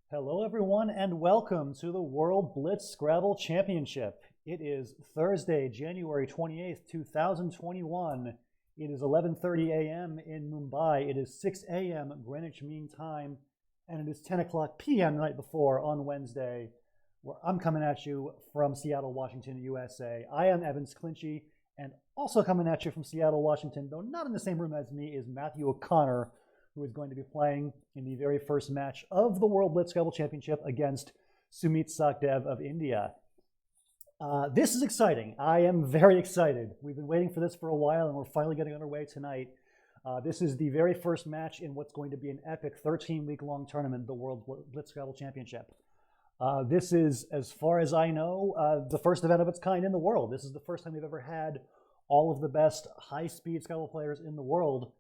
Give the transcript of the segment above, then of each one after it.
Hello, everyone, and welcome to the World Blitz Scrabble Championship. It is Thursday, January 28th, 2021. It is 11:30 a.m. in Mumbai. It is 6 a.m. Greenwich Mean Time, and it is 10 o'clock p.m. the night before on Wednesday, where I'm coming at you from Seattle, Washington, USA. I am Evans Clinchy, and also coming at you from Seattle, Washington, though not in the same room as me, is Matthew O'Connor, who is going to be playing in the very first match of the World Blitz Scrabble Championship against Sumeet Sachdev of India. This is exciting. I am very excited. We've been waiting for this for a while, and we're finally getting underway tonight. This is the very first match in what's going to be an epic 13-week-long tournament, the World Blitz Scrabble Championship. This is, as far as I know, the first event of its kind in the world. This is the first time we've ever had all of the best high-speed Scrabble players in the world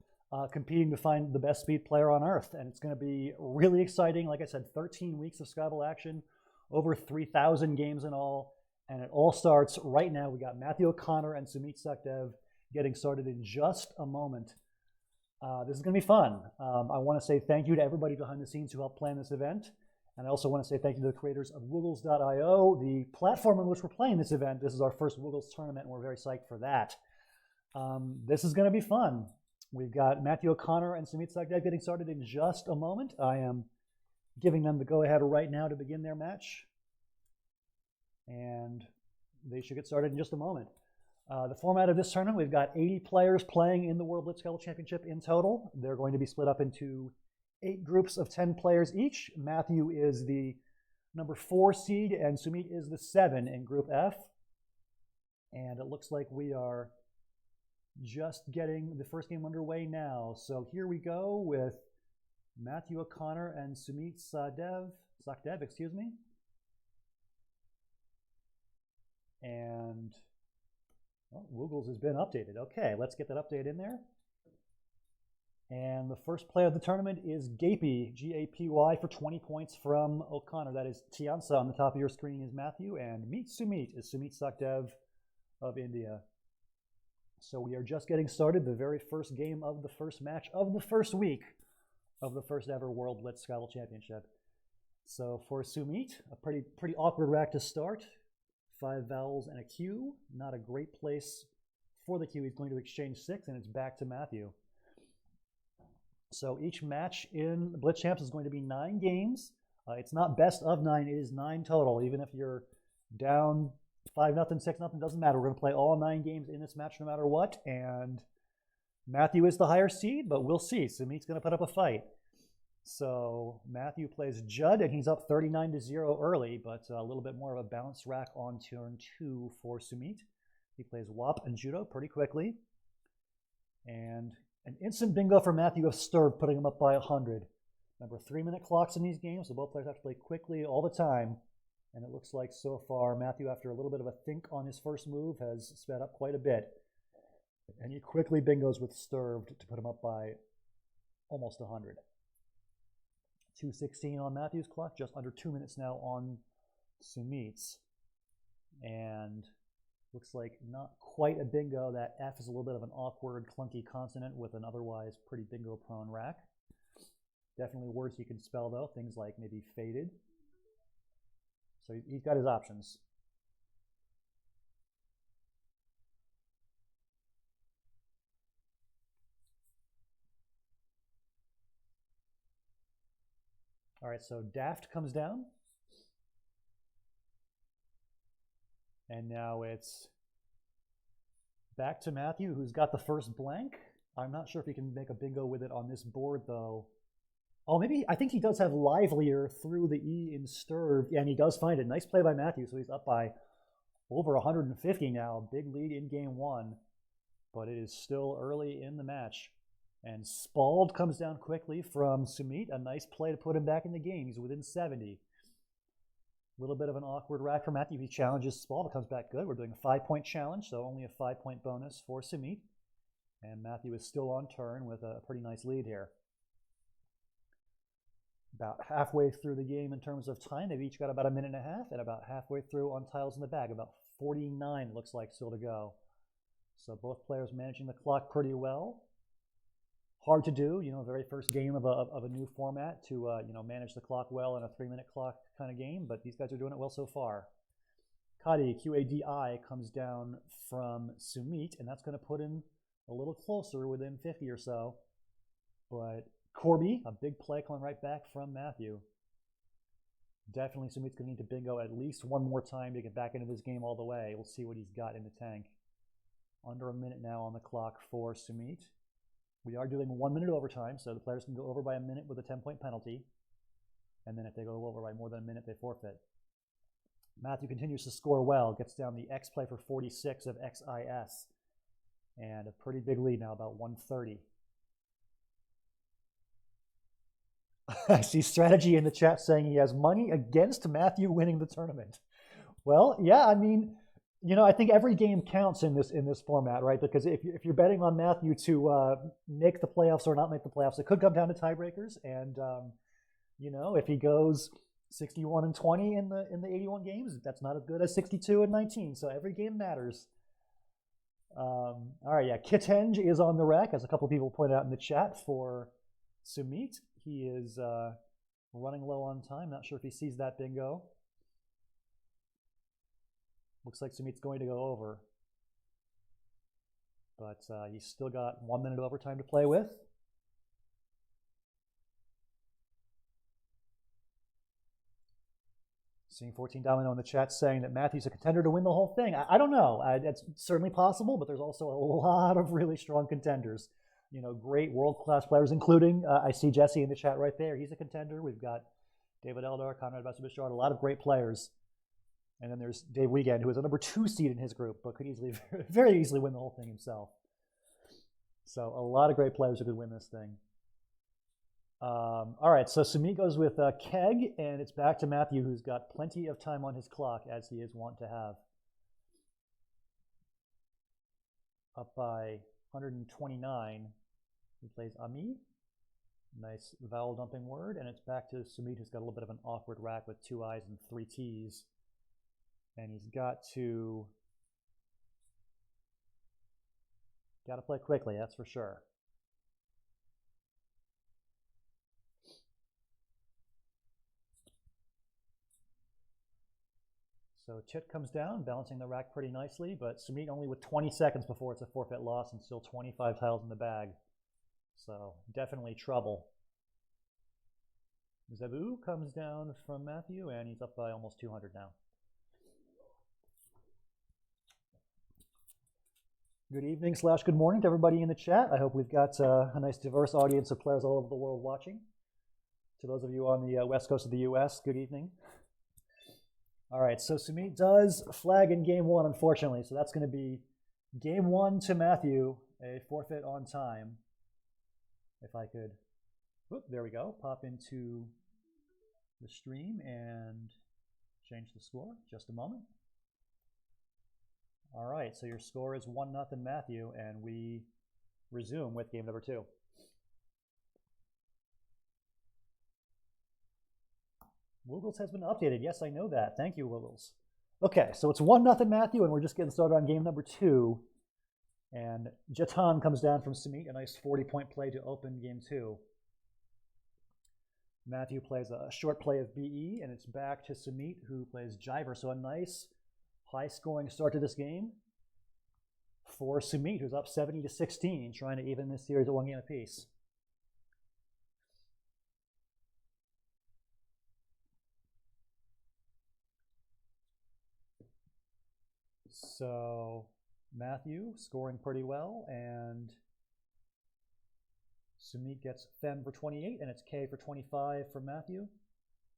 competing to find the best speed player on Earth. And it's going to be really exciting. Like I said, 13 weeks of Scrabble action, over 3,000 games in all. And it all starts right now. We got Matthew O'Connor and Sumeet Sachdev getting started in just a moment. This is going to be fun. I want to say thank you to everybody behind the scenes who helped plan this event. And I also want to say thank you to the creators of Woogles.io, the platform on which we're playing this event. This is our first Woogles tournament, and we're very psyched for that. This is going to be fun. We've got Matthew O'Connor and Sumeet Sachdev getting started in just a moment. I am giving them the go-ahead right now to begin their match. And they should get started in just a moment. The format of this tournament, we've got 80 players playing in the World Blitz Scrabble Championship in total. They're going to be split up into 8 groups of 10 players each. Matthew is the number 4 seed, and Sumeet is the 7 in Group F. And it looks like we are just getting the first game underway now. So here we go with Matthew O'Connor and Sumeet Sachdev, excuse me. And Woogles has been updated. Okay, let's get that update in there. And the first play of the tournament is Gapy, G-A-P-Y, for 20 points from O'Connor. That is Tiansa on the top of your screen is Matthew, and Meet Sumeet is Sumeet Sachdev of India. So we are just getting started, the very first game of the first match of the first week of the first ever World Blitz Scrabble Championship. So for Sumeet, a pretty awkward rack to start. 5 vowels and a Q. Not a great place for the Q. He's going to exchange 6, and it's back to Matthew. So each match in BlitzChamps is going to be 9 games. It's not best of 9, it is 9 total. Even if you're down 5-0, 6-0, doesn't matter. We're going to play all 9 games in this match no matter what. And Matthew is the higher seed, but we'll see. Sumeet's going to put up a fight. So Matthew plays Judd, and he's up 39-0 early, but a little bit more of a balanced rack on turn 2 for Sumeet. He plays Wop and Judo pretty quickly. And an instant bingo for Matthew of Sturb, putting him up by 100. Remember, 3-minute clocks in these games, so both players have to play quickly all the time. And it looks like so far Matthew, after a little bit of a think on his first move, has sped up quite a bit. And he quickly bingos with Sturved to put him up by almost 100. 2:16 on Matthew's clock, just under 2 minutes now on Sumeet's. And looks like not quite a bingo. That F is a little bit of an awkward, clunky consonant with an otherwise pretty bingo-prone rack. Definitely words you can spell, though, things like maybe faded. So he's got his options. All right, so Daft comes down. And now it's back to Matthew, who's got the first blank. I'm not sure if he can make a bingo with it on this board, though. Oh, maybe, I think he does have Livelier through the E in Sturv. Yeah, and he does find it. Nice play by Matthew, so he's up by over 150 now. Big lead in game 1, but it is still early in the match. And Spald comes down quickly from Sumeet. A nice play to put him back in the game. He's within 70. A little bit of an awkward rack for Matthew. He challenges Spald. It comes back good. We're doing a 5-point challenge, so only a 5-point bonus for Sumeet. And Matthew is still on turn with a pretty nice lead here. About halfway through the game in terms of time. They've each got about a minute and a half, and about halfway through on tiles in the bag. About 49 looks like still to go. So both players managing the clock pretty well. hard to do, very first game of a new format to, manage the clock well in a 3-minute clock kind of game, but these guys are doing it well so far. Kadi, QADI, comes down from Sumeet, and that's going to put him a little closer, within 50 or so. But Corby, a big play coming right back from Matthew. Definitely Sumeet's going to need to bingo at least one more time to get back into this game all the way. We'll see what he's got in the tank. Under a minute now on the clock for Sumeet. We are doing 1 minute overtime, so the players can go over by a minute with a 10-point penalty. And then if they go over by more than a minute, they forfeit. Matthew continues to score well, gets down the X play for 46 of XIS. And a pretty big lead now, about 130. I see strategy in the chat saying he has money against Matthew winning the tournament. Well, yeah, I mean, I think every game counts in this format, right? Because if you're betting on Matthew to make the playoffs or not make the playoffs, it could come down to tiebreakers. And if he goes 61-20 in the 81 games, that's not as good as 62-19. So every game matters. All right, yeah, Kitenge is on the rack, as a couple people pointed out in the chat for Sumeet. He is running low on time. Not sure if he sees that bingo. Looks like Sumeet's going to go over. But he's still got 1 minute overtime to play with. Seeing 14 Domino in the chat saying that Matthew's a contender to win the whole thing. I don't know. That's certainly possible, but there's also a lot of really strong contenders. Great world-class players, including, I see Jesse in the chat right there. He's a contender. We've got David Eldar, Conrad Bassabishard, a lot of great players. And then there's Dave Wiegand, who is a number 2 seed in his group, but could easily, very easily win the whole thing himself. So a lot of great players who could win this thing. All right, so Sumeet goes with Keg, and it's back to Matthew, who's got plenty of time on his clock, as he is wont to have. Up by 129, he plays Ami. Nice vowel dumping word, and it's back to Sumeet, who's got a little bit of an awkward rack with 2 I's and 3 T's. And he's got to play quickly, that's for sure. So Chit comes down, balancing the rack pretty nicely, but Sumeet only with 20 seconds before it's a forfeit loss and still 25 tiles in the bag. So definitely trouble. Zebu comes down from Matthew, and he's up by almost 200 now. Good evening / good morning to everybody in the chat. I hope we've got a nice diverse audience of players all over the world watching. To those of you on the west coast of the US, good evening. All right, so Sumeet does flag in game 1, unfortunately. So that's going to be game 1 to Matthew, a forfeit on time. If I could, whoop, there we go, pop into the stream and change the score. Just a moment. All right, so your score is 1-0 Matthew, and we resume with game number 2. Woogles has been updated. Yes, I know that. Thank you, Woogles. Okay, so it's 1-0 Matthew, and we're just getting started on game number 2. And Jatan comes down from Sumeet, a nice 40-point play to open game 2. Matthew plays a short play of BE, and it's back to Sumeet, who plays Jiver. So a nice high-scoring start to this game for Sumeet, who's up 70-16, trying to even this series at 1 game apiece. So Matthew scoring pretty well, and Sumeet gets Fem for 28, and it's K for 25 for Matthew.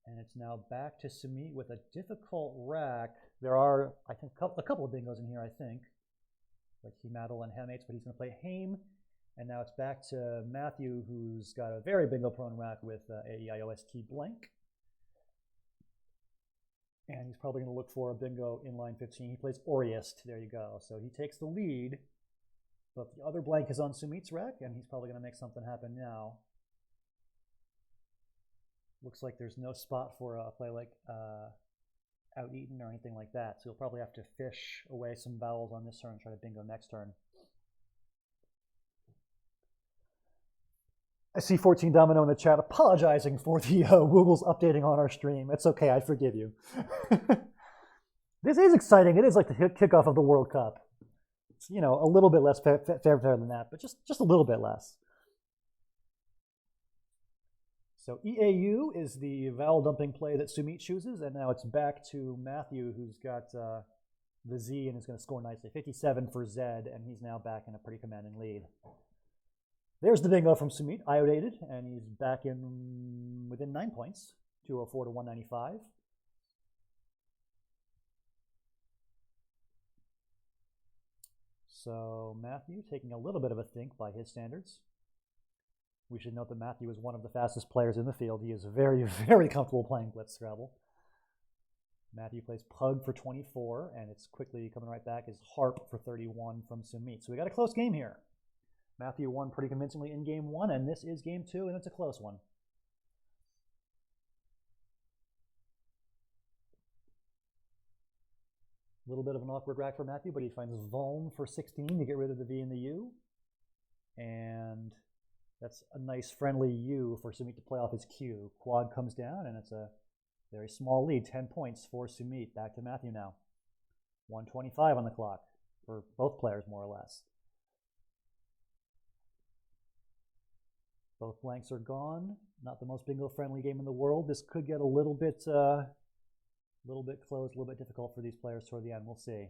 And it's now back to Sumeet with a difficult rack. There are, I think, a couple of bingos in here, I think. Like Hematl and Hemates, but he's going to play Haim. And now it's back to Matthew, who's got a very bingo-prone rack with AEIOST blank. And he's probably going to look for a bingo in line 15. He plays Oriest. There you go. So he takes the lead. But the other blank is on Sumeet's rack, and he's probably going to make something happen now. Looks like there's no spot for a play like Out Eaten or anything like that. So he'll probably have to fish away some vowels on this turn and try to bingo next turn. I see 14 Domino in the chat apologizing for the Google's updating on our stream. It's okay, I forgive you. This is exciting. It is like the kickoff of the World Cup. It's, you know, a little bit less fair than that, but just a little bit less. So EAU is the vowel dumping play that Sumeet chooses, and now it's back to Matthew, who's got the Z and is going to score nicely. 57 for Zed, and he's now back in a pretty commanding lead. There's the bingo from Sumeet, iodated, and he's back in within 9 points, 204 to 195. So Matthew taking a little bit of a think by his standards. We should note that Matthew is one of the fastest players in the field. He is very, very comfortable playing Blitz Scrabble. Matthew plays Pug for 24, and it's quickly coming right back is Harp for 31 from Sumeet. So we got a close game here. Matthew won pretty convincingly in game 1, and this is game 2, and it's a close one. A little bit of an awkward rack for Matthew, but he finds Vuln for 16 to get rid of the V and the U. And that's a nice friendly U for Sumeet to play off his Q. Quad comes down, and it's a very small lead, 10 points for Sumeet. Back to Matthew now. 125 on the clock for both players, more or less. Both blanks are gone. Not the most bingo-friendly game in the world. This could get a little bit close, a little bit difficult for these players toward the end. We'll see.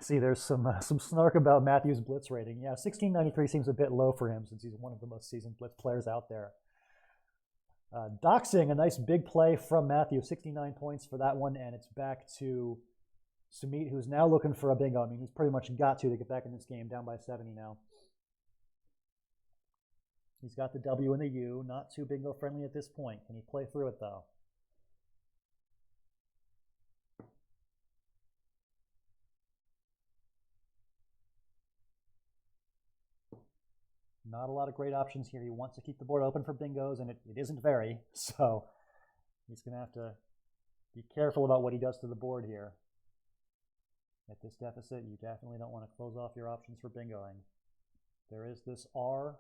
See, there's some snark about Matthew's Blitz rating. Yeah, 1693 seems a bit low for him since he's one of the most seasoned Blitz players out there. Doxing, a nice big play from Matthew, 69 points for that one, and it's back to Sumeet, who's now looking for a bingo. I mean, he's pretty much got to get back in this game, down by 70 now. He's got the W and the U, not too bingo friendly at this point. Can he play through it though? Not a lot of great options here. He wants to keep the board open for bingos, and it isn't very, so he's going to have to be careful about what he does to the board here. At this deficit, you definitely don't want to close off your options for bingoing. There is this R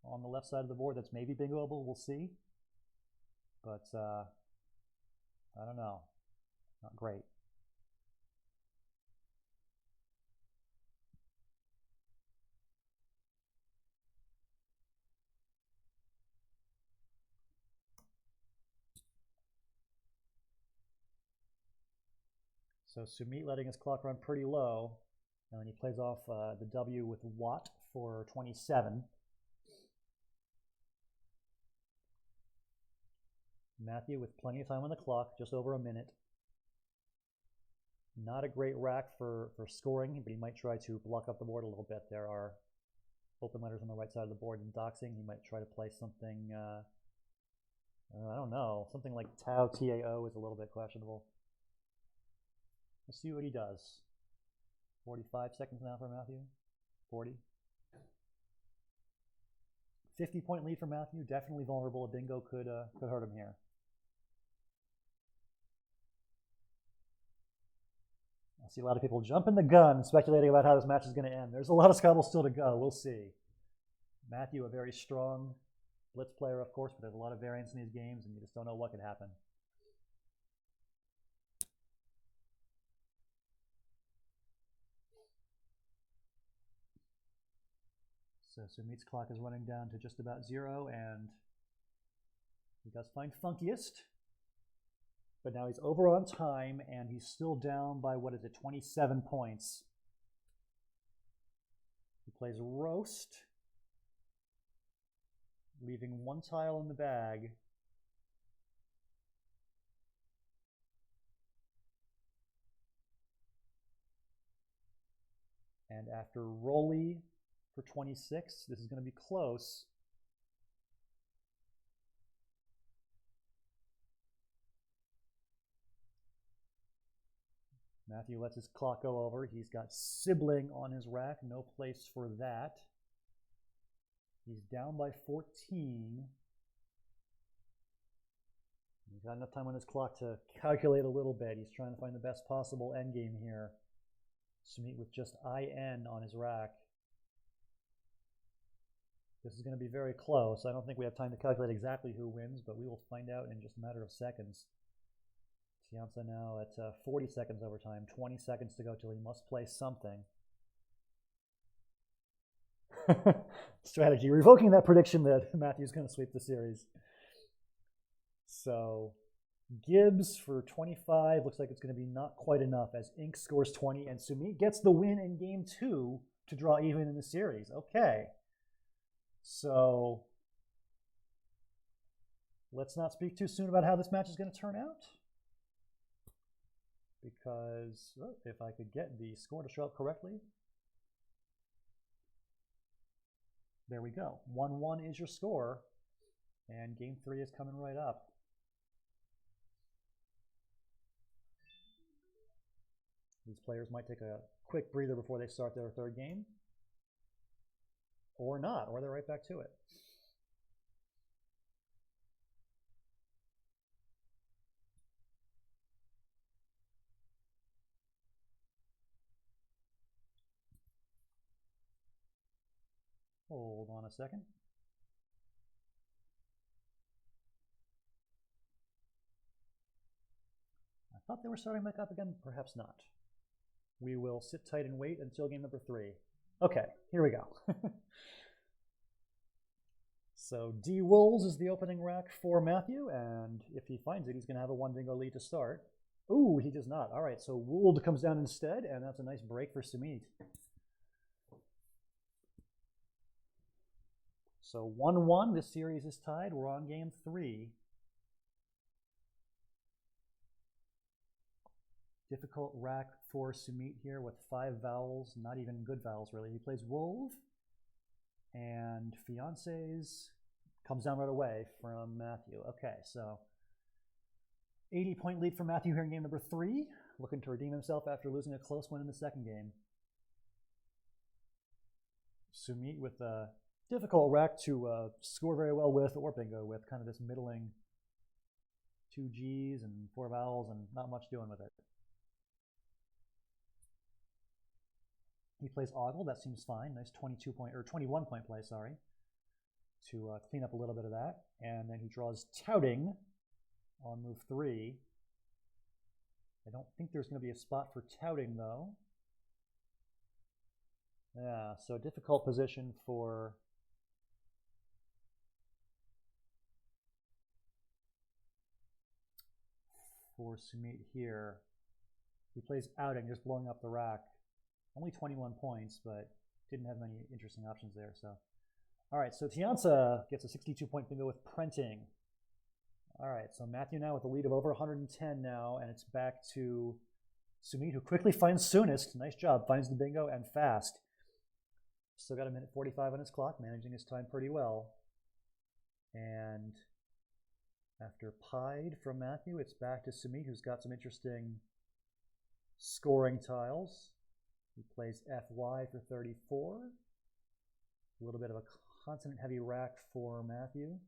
on the left side of the board that's maybe bingoable. We'll see. But I don't know. Not great. So Sumeet letting his clock run pretty low, and then he plays off the W with Watt for 27. Matthew with plenty of time on the clock, just over a minute. Not a great rack for scoring, but he might try to block up the board a little bit. There are open letters on the right side of the board in doxing. He might try to play something, I don't know, something like Tau, T-A-O is a little bit questionable. Let's see what he does. 45 seconds now for Matthew. 40. 50-point lead for Matthew. Definitely vulnerable. A bingo could hurt him here. I see a lot of people jumping the gun, speculating about how this match is going to end. There's a lot of Scrabble still to go. We'll see. Matthew, a very strong Blitz player, of course, but there's a lot of variance in these games, and you just don't know what could happen. So Sumeet's clock is running down to just about 0, and he does find funkiest. But now he's over on time, and he's still down by, 27 points. He plays Roast, leaving one tile in the bag. And after Rolly for 26, this is going to be close. Matthew lets his clock go over. He's got Sibling on his rack. No place for that. He's down by 14. He's got enough time on his clock to calculate a little bit. He's trying to find the best possible endgame here. Sumeet with just IN on his rack. This is going to be very close. I don't think we have time to calculate exactly who wins, but we will find out in just a matter of seconds. Tianza now at 40 seconds overtime, 20 seconds to go till he must play something. Strategy, revoking that prediction that Matthew's going to sweep the series. So Gibbs for 25, looks like it's going to be not quite enough as Ink scores 20 and Sumeet gets the win in game 2 to draw even in the series. Okay. So let's not speak too soon about how this match is going to turn out. Because if I could get the score to show up correctly. There we go. 1-1 is your score. And game 3 is coming right up. These players might take a quick breather before they start their third game. Or not, or they're right back to it. Hold on a second. I thought they were starting back up again, perhaps not. We will sit tight and wait until game number 3. Okay, here we go. So D Wolves is the opening rack for Matthew, and if he finds it, he's going to have a 1 bingo lead to start. Ooh, he does not. All right, so Wold comes down instead, and that's a nice break for Sumeet. So 1-1, this series is tied. We're on game 3. Difficult rack for Sumeet here with 5 vowels, not even good vowels really. He plays Wolf, and Fiancés comes down right away from Matthew. Okay, so 80-point lead for Matthew here in game number 3, looking to redeem himself after losing a close one in the second game. Sumeet with a difficult rack to score very well with or bingo with, kind of this middling 2 Gs and 4 vowels and not much doing with it. He plays Ogle, that seems fine. Nice 21-point play, sorry, to clean up a little bit of that. And then he draws Touting on move 3. I don't think there's going to be a spot for Touting, though. Yeah, so difficult position for Sumeet here. He plays Outing, just blowing up the rack. Only 21 points, but didn't have many interesting options there. So, all right, so Tianza gets a 62-point bingo with Prenting. All right, so Matthew now with a lead of over 110 now, and it's back to Sumeet, who quickly finds Soonest. Nice job, finds the bingo and fast. Still got a minute 45 on his clock, managing his time pretty well. And after Pied from Matthew, it's back to Sumeet, who's got some interesting scoring tiles. He plays FY for 34. A little bit of a consonant-heavy rack for Matthew.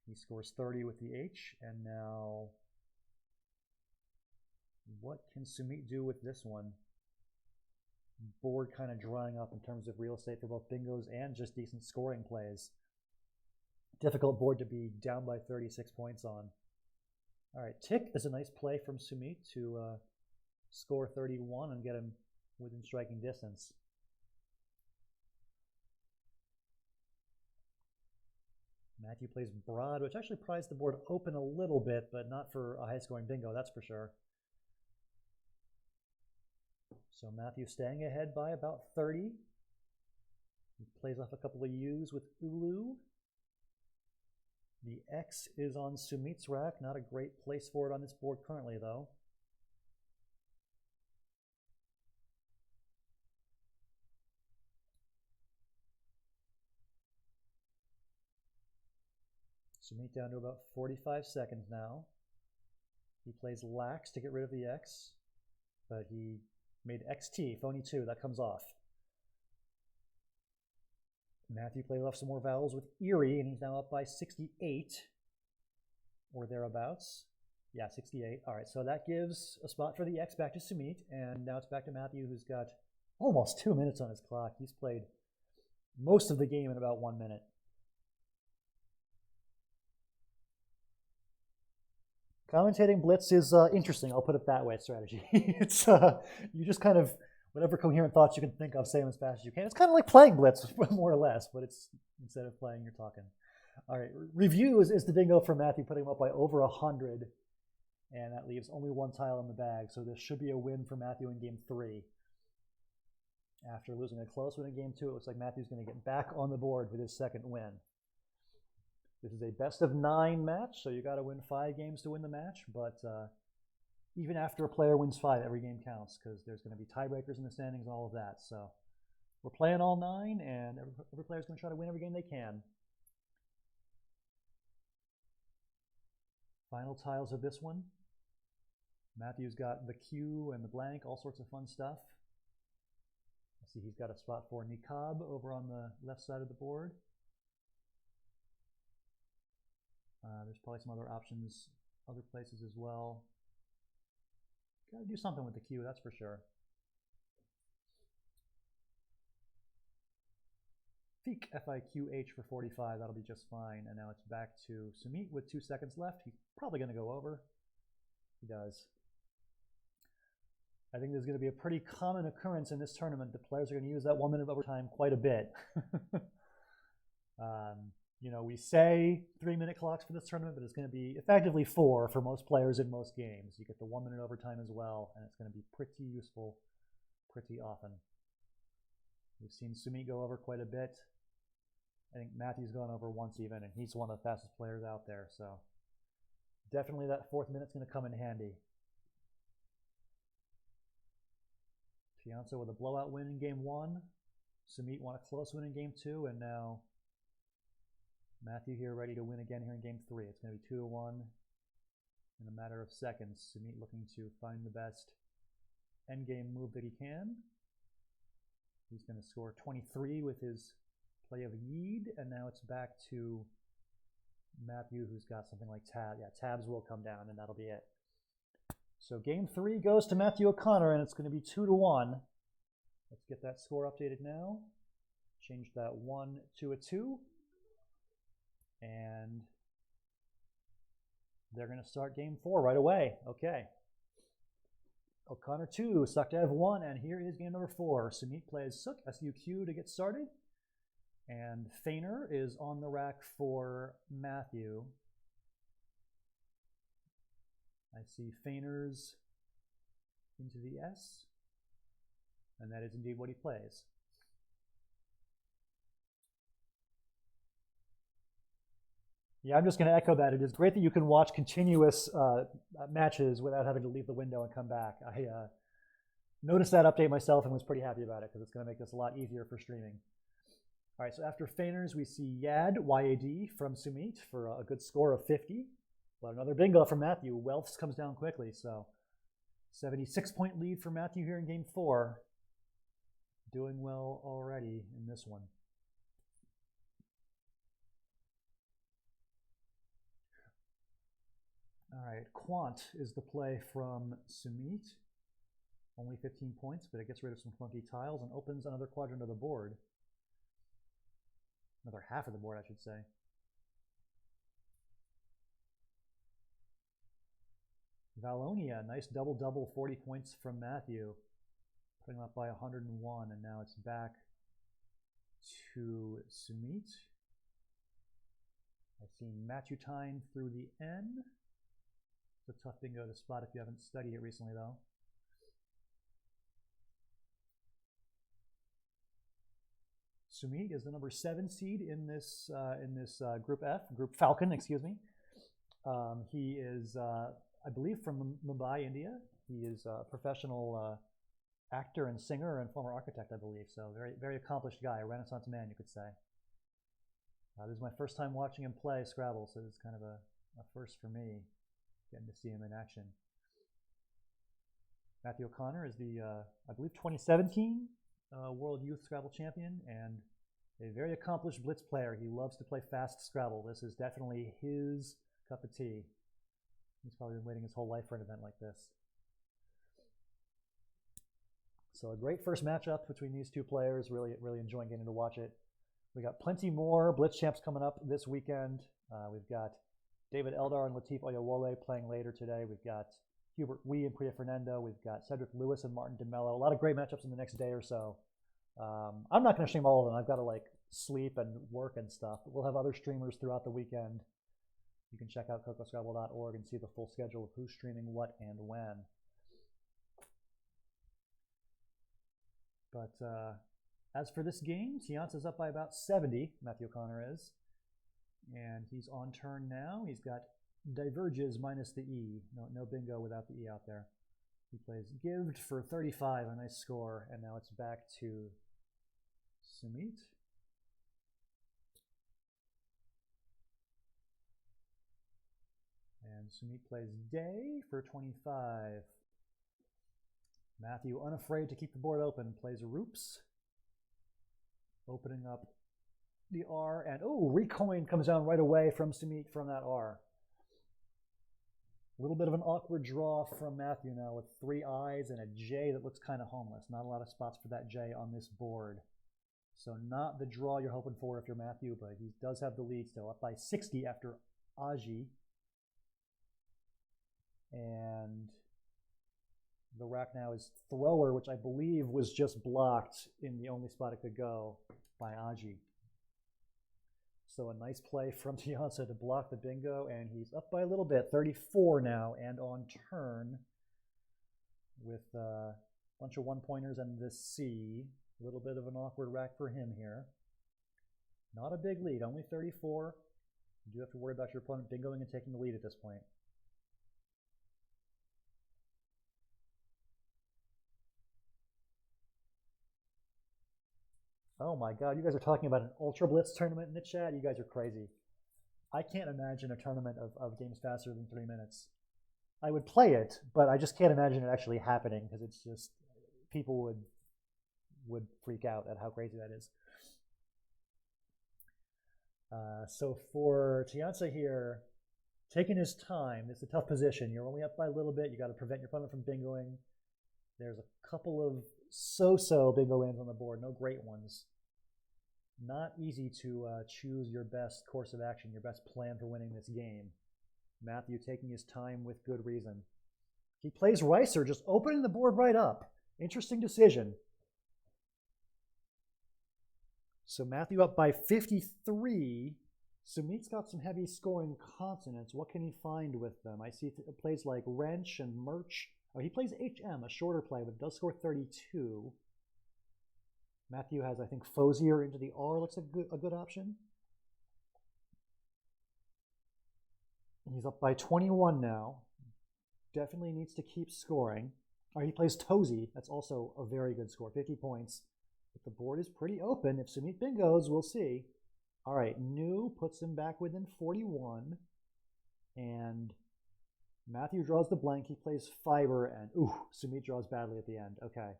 He scores 30 with the H, and now what can Sumeet do with this one? Board kind of drying up in terms of real estate for both bingos and just decent scoring plays. Difficult board to be down by 36 points on. All right, Tick is a nice play from Sumeet to score 31 and get him within striking distance. Matthew plays Broad, which actually pries the board open a little bit, but not for a high-scoring bingo, that's for sure. So Matthew staying ahead by about 30. He plays off a couple of U's with Ulu. The X is on Sumeet's rack. Not a great place for it on this board currently, though. Sumeet down to about 45 seconds now. He plays Lax to get rid of the X, but he made XT, phony 2, that comes off. Matthew plays off some more vowels with Erie, and he's now up by 68, or thereabouts. Yeah, 68. All right, so that gives a spot for the X back to Sumeet, and now it's back to Matthew, who's got almost 2 minutes on his clock. He's played most of the game in about 1 minute. Commentating Blitz is interesting, I'll put it that way, strategy. It's you just kind of, whatever coherent thoughts you can think of, say them as fast as you can. It's kind of like playing Blitz, more or less, but it's instead of playing, you're talking. All right, review is the bingo for Matthew, putting him up by over 100, and that leaves only one tile in the bag, so this should be a win for Matthew in game 3. After losing a close win in game 2, it looks like Matthew's going to get back on the board with his second win. This is a best of 9 match, so you got to win 5 games to win the match, but even after a player wins 5, every game counts because there's going to be tiebreakers in the standings and all of that. So we're playing all 9, and every player's going to try to win every game they can. Final tiles of this one. Matthew's got the Q and the blank, all sorts of fun stuff. I see he's got a spot for Niqab over on the left side of the board. There's probably some other options, other places as well. Got to do something with the Q, that's for sure. Feek, F-I-Q-H for 45, that'll be just fine. And now it's back to Sumeet with 2 seconds left. He's probably going to go over. He does. I think there's going to be a pretty common occurrence in this tournament that players are going to use that 1 minute of overtime quite a bit. You know, we say 3-minute clocks for this tournament, but it's going to be effectively 4 for most players in most games. You get the 1 minute overtime as well, and it's going to be pretty useful pretty often. We've seen Sumeet go over quite a bit. I think Matthew's gone over once even, and he's one of the fastest players out there. So definitely that 4th minute's going to come in handy. Fianso with a blowout win in game 1. Sumeet won a close win in game 2, and now Matthew here ready to win again here in game 3. It's going to be 2-1 in a matter of seconds. Sumeet looking to find the best endgame move that he can. He's going to score 23 with his play of Yeed, and now it's back to Matthew, who's got something like tab. Yeah, tabs will come down, and that'll be it. So game 3 goes to Matthew O'Connor, and it's going to be 2-1. Let's get that score updated now. Change that 1 to a 2. And they're going to start game 4 right away. Okay. O'Connor 2, Sachdev 1, and here is game number 4. Sumeet plays Suk, S-U-Q to get started. And Feiner is on the rack for Matthew. I see Feiner's into the S, and that is indeed what he plays. Yeah, I'm just going to echo that. It is great that you can watch continuous matches without having to leave the window and come back. I noticed that update myself and was pretty happy about it because it's going to make this a lot easier for streaming. All right, so after Feiners, we see Yad, Y-A-D, from Sumeet for a good score of 50. But another bingo from Matthew. Wealth comes down quickly, so 76-point lead for Matthew here in game 4. Doing well already in this one. All right, Quant is the play from Sumeet. Only 15 points, but it gets rid of some funky tiles and opens another quadrant of the board. Another half of the board, I should say. Valonia, nice double-double, 40 points from Matthew. Putting him up by 101, and now it's back to Sumeet. I've seen Matutine through the N. It's a tough bingo to spot if you haven't studied it recently, though. Sumeet is the number 7 seed in this Group F, Group Falcon, excuse me. He is, I believe, from Mumbai, India. He is a professional actor and singer and former architect, I believe. So very, very accomplished guy, a Renaissance man, you could say. This is my first time watching him play Scrabble, so it's kind of a first for me, getting to see him in action. Matthew O'Connor is the, I believe, 2017 World Youth Scrabble Champion and a very accomplished Blitz player. He loves to play fast Scrabble. This is definitely his cup of tea. He's probably been waiting his whole life for an event like this. So a great first matchup between these two players. Really enjoying getting to watch it. We got plenty more BlitzChamps coming up this weekend. We've got David Eldar and Latif Oyewole playing later today. We've got Hubert Wee and Priya Fernando. We've got Cedric Lewis and Martin DeMello. A lot of great matchups in the next day or so. I'm not going to stream all of them. I've got to like sleep and work and stuff. But we'll have other streamers throughout the weekend. You can check out cocoscrabble.org and see the full schedule of who's streaming what and when. But as for this game, Tianza's up by about 70, Matthew O'Connor is. And he's on turn now. He's got diverges minus the E. No bingo without the E out there. He plays Gived for 35, a nice score. And now it's back to Sumeet. And Sumeet plays Day for 25. Matthew, unafraid to keep the board open, plays Roops. Opening up the R, and oh, Recoin comes down right away from Sumeet from that R. A little bit of an awkward draw from Matthew now with 3 I's and a J that looks kind of homeless. Not a lot of spots for that J on this board. So not the draw you're hoping for if you're Matthew, but he does have the lead still, up by 60 after Aji. And the rack now is Thrower, which I believe was just blocked in the only spot it could go by Aji. So a nice play from Tianza to block the bingo, and he's up by a little bit, 34 now, and on turn with a bunch of one-pointers and this C. A little bit of an awkward rack for him here. Not a big lead, only 34. You do have to worry about your opponent bingoing and taking the lead at this point. Oh my God, you guys are talking about an Ultra Blitz tournament in the chat? You guys are crazy. I can't imagine a tournament of games faster than 3 minutes. I would play it, but I just can't imagine it actually happening because it's just, people would freak out at how crazy that is. So for Tianza here, taking his time, it's a tough position. You're only up by a little bit. You got to prevent your opponent from bingoing. There's a couple of so-so bingo lands on the board, no great ones. Not easy to choose your best course of action, your best plan for winning this game. Matthew taking his time with good reason. He plays Ricer, just opening the board right up. Interesting decision. So Matthew up by 53. Sumeet's got some heavy scoring consonants. What can he find with them? I see plays like Wrench and Merch. Oh, he plays HM, a shorter play, but does score 32. Matthew has, I think, Fosier into the R looks like a good option. He's up by 21 now. Definitely needs to keep scoring. Or he plays Tozy. That's also a very good score, 50 points. But the board is pretty open. If Sumeet bingos, we'll see. All right, New puts him back within 41. And Matthew draws the blank. He plays Fiber, and ooh, Sumeet draws badly at the end. Okay.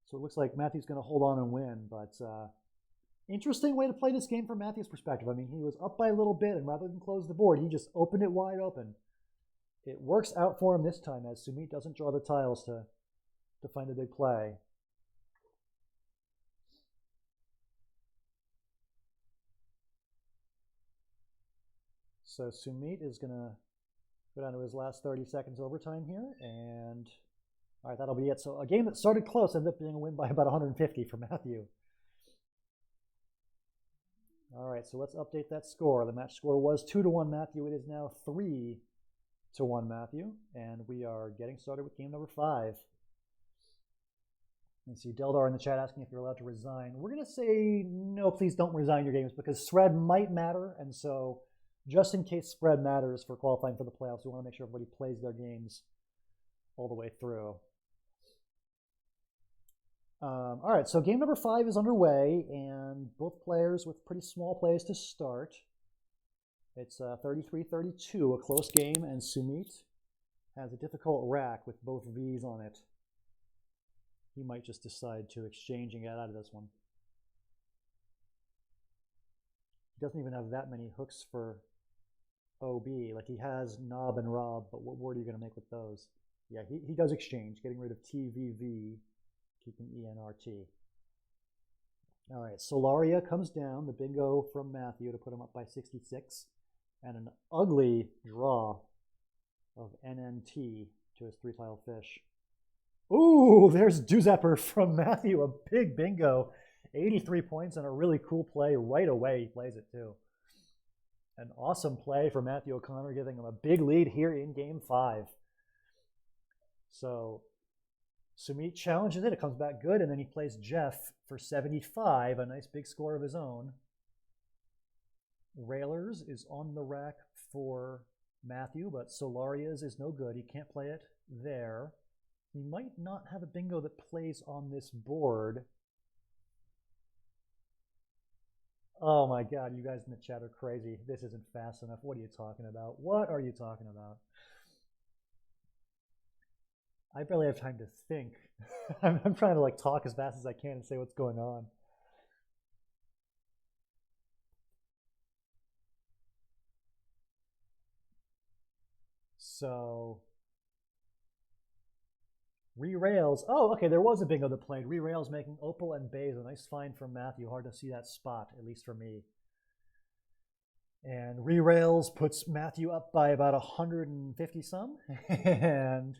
So it looks like Matthew's going to hold on and win, but interesting way to play this game from Matthew's perspective. I mean, he was up by a little bit, and rather than close the board, he just opened it wide open. It works out for him this time, as Sumeet doesn't draw the tiles to find a big play. So Sumeet is going to go down to his last 30 seconds overtime here, and all right, that'll be it. So a game that started close ended up being a win by about 150 for Matthew. All right, so let's update that score. The match score was 2-1 Matthew. It is now 3-1 Matthew, and we are getting started with game number 5. You see Deldar in the chat asking if you're allowed to resign. We're going to say no, please don't resign your games because spread might matter, and so just in case spread matters for qualifying for the playoffs, we want to make sure everybody plays their games all the way through. All right, so game number 5 is underway, and both players with pretty small plays to start. It's 33-32, a close game, and Sumeet has a difficult rack with both V's on it. He might just decide to exchange and get out of this one. He doesn't even have that many hooks for OB. Like, he has Knob and Rob, but what word are you going to make with those? Yeah, he does exchange, getting rid of TVV, keeping ENRT. All right, Solaria comes down, the bingo from Matthew to put him up by 66, and an ugly draw of NNT to his 3-tile fish. Ooh, there's Duzepper from Matthew, a big bingo. 83 points and a really cool play right away. He plays it too. An awesome play for Matthew O'Connor, giving him a big lead here in game 5. So Sumeet challenges it. It comes back good, and then he plays Jeff for 75, a nice big score of his own. Railers is on the rack for Matthew, but Solaria's is no good. He can't play it there. He might not have a bingo that plays on this board. Oh my God, you guys in the chat are crazy. This isn't fast enough. What are you talking about? What are you talking about? I barely have time to think. I'm trying to like talk as fast as I can and say what's going on. So re-rails. Oh, okay, there was a bingo that played. Re-rails making Opal and Bays. A nice find from Matthew. Hard to see that spot, at least for me. And re-rails puts Matthew up by about 150 some. And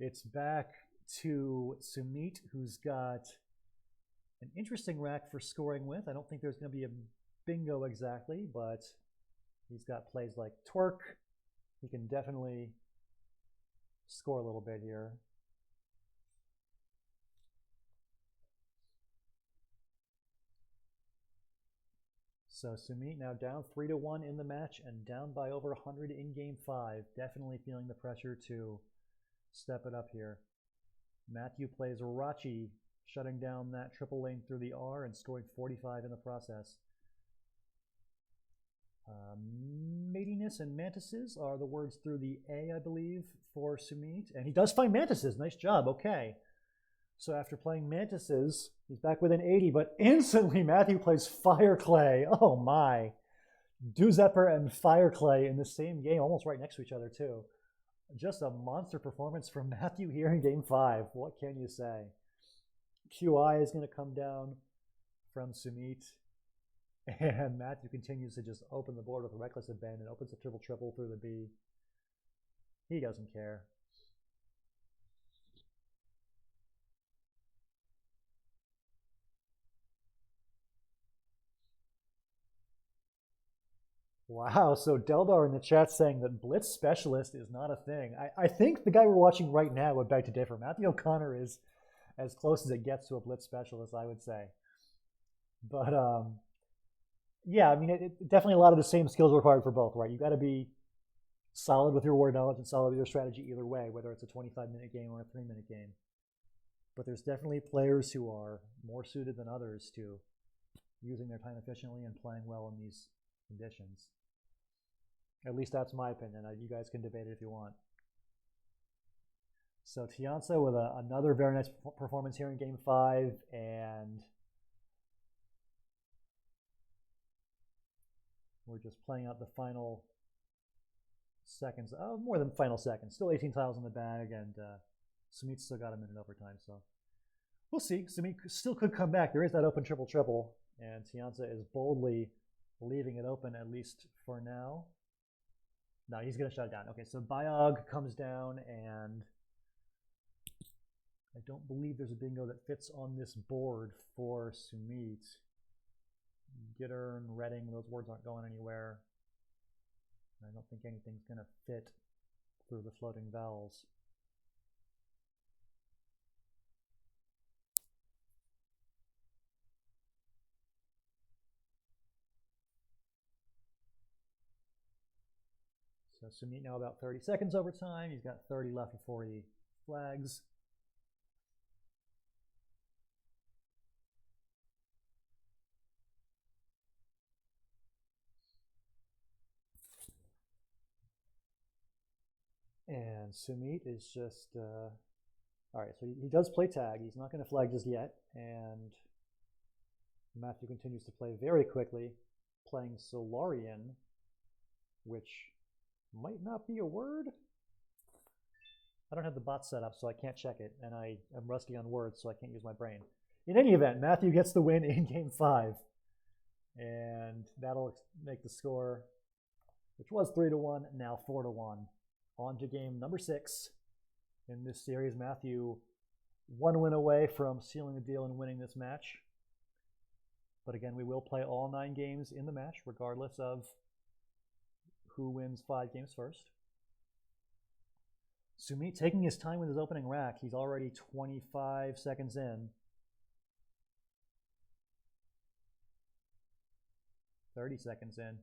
it's back to Sumeet, who's got an interesting rack for scoring with. I don't think there's going to be a bingo exactly, but he's got plays like Twerk. He can definitely score a little bit here. So Sumeet now down 3-1 in the match and down by over 100 in game 5. Definitely feeling the pressure to step it up here. Matthew plays Rachi, shutting down that triple lane through the R and scoring 45 in the process. Matiness and mantises are the words through the A, I believe, for Sumeet. And he does find mantises. Nice job. Okay. So after playing mantises, he's back within 80, but instantly Matthew plays Fire Clay. Oh my. Duzepper and Fire Clay in the same game, almost right next to each other too. Just a monster performance from Matthew here in game 5. What can you say? QI is going to come down from Sumeet. And Matthew continues to just open the board with a reckless abandon, opens a triple-triple through the B. He doesn't care. Wow, so Deldar in the chat saying that Blitz Specialist is not a thing. I think the guy we're watching right now would beg to differ. Matthew O'Connor is as close as it gets to a Blitz Specialist, I would say. But yeah, I mean, definitely a lot of the same skills required for both, right? You got to be solid with your word knowledge and solid with your strategy either way, whether it's a 25-minute game or a 3-minute game. But there's definitely players who are more suited than others to using their time efficiently and playing well in these conditions. At least that's my opinion. You guys can debate it if you want. So Tianza with another very nice performance here in game 5, and we're just playing out the final seconds. Oh, more than final seconds. Still 18 tiles in the bag, and Sumeet still got him in overtime. So we'll see. Sumeet still could come back. There is that open triple-triple, and Tianza is boldly leaving it open, at least for now. No, he's going to shut it down. Okay, so Biog comes down, and I don't believe there's a bingo that fits on this board for Sumeet. Gittern, Redding, those words aren't going anywhere. I don't think anything's going to fit through the floating vowels. So Sumeet now about 30 seconds overtime. He's got 30 left before he flags. And Sumeet is just, all right, so he does play tag. He's not going to flag just yet. And Matthew continues to play very quickly, playing Solarian, which might not be a word. I don't have the bot set up, so I can't check it. And I'm rusty on words, so I can't use my brain. In any event, Matthew gets the win in game 5. And that'll make the score, which was 3-1, now 4-1. On to game number 6 in this series. Matthew 1 win away from sealing the deal and winning this match. But again, we will play all 9 games in the match, regardless of who wins 5 games first. Sumeet taking his time with his opening rack. He's already 25 seconds in. 30 seconds in.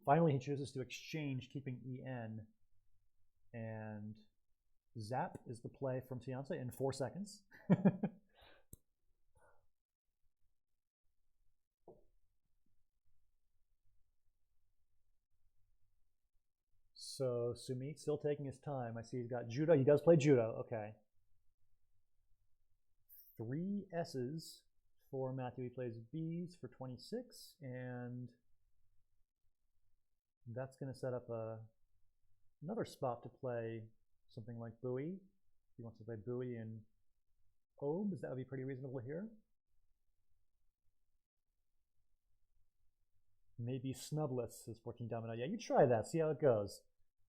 Finally, he chooses to exchange, keeping EN. And Zap is the play from Tianza in 4 seconds. So Sumeet still taking his time. I see he's got judo. He does play judo. Okay. 3 S's for Matthew. He plays B's for 26, and that's going to set up another spot to play something like Bowie. If he wants to play Bowie and Obes, that would be pretty reasonable here. Maybe Snubless is 14 domino. Yeah, you try that, see how it goes.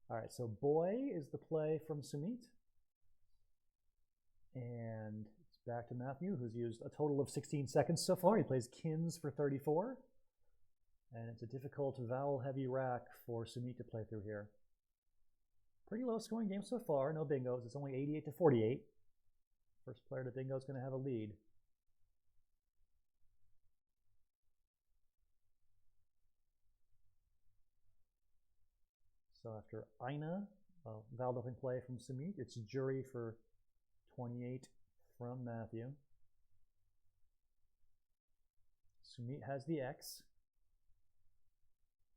All right, so Boy is the play from Sumeet. And it's back to Matthew, who's used a total of 16 seconds so far. He plays Kins for 34. And it's a difficult vowel-heavy rack for Sumeet to play through here. Pretty low-scoring game so far. No bingos. It's only 88-48. First player to bingo is going to have a lead. So after Aina, vowel opening play from Sumeet, it's Jury for 28 from Matthew. Sumeet has the X.